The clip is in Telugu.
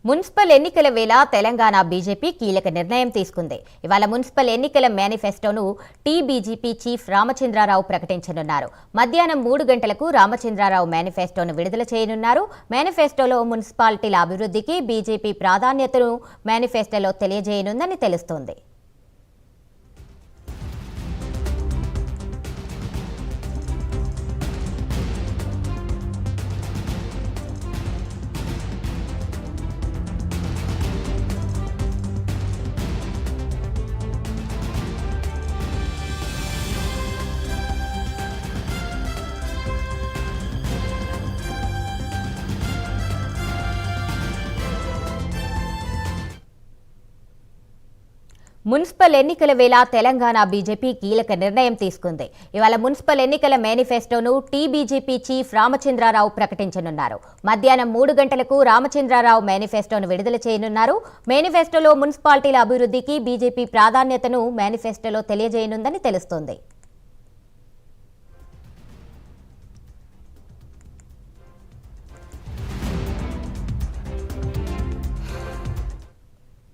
మున్సిపల్ ఎన్నికల వేళ తెలంగాణ బీజేపీ కీలక నిర్ణయం తీసుకుంది. ఇవాళ మున్సిపల్ ఎన్నికల మేనిఫెస్టోను టీబీజీపీ చీఫ్ రామచంద్రారావు ప్రకటించనున్నారు. మధ్యాహ్నం 3 గంటలకు రామచంద్రారావు మేనిఫెస్టోను విడుదల చేయనున్నారు. మేనిఫెస్టోలో మున్సిపాలిటీల అభివృద్ధికి బీజేపీ ప్రాధాన్యతను మేనిఫెస్టోలో తెలియజేయనుందని తెలుస్తోంది. మున్సిపల్ ఎన్నికల వేళ తెలంగాణ బీజేపీ కీలక నిర్ణయం తీసుకుంది. ఇవాళ మున్సిపల్ ఎన్నికల మేనిఫెస్టోను టీబీజీపీ చీఫ్ రామచంద్రారావు ప్రకటించనున్నారు. మధ్యాహ్నం 3 గంటలకు రామచంద్రారావు మేనిఫెస్టోను విడుదల చేయనున్నారు. మేనిఫెస్టోలో మున్సిపాలిటీల అభివృద్ధికి బీజేపీ ప్రాధాన్యతను మేనిఫెస్టోలో తెలియజేయనుందని తెలుస్తోంది.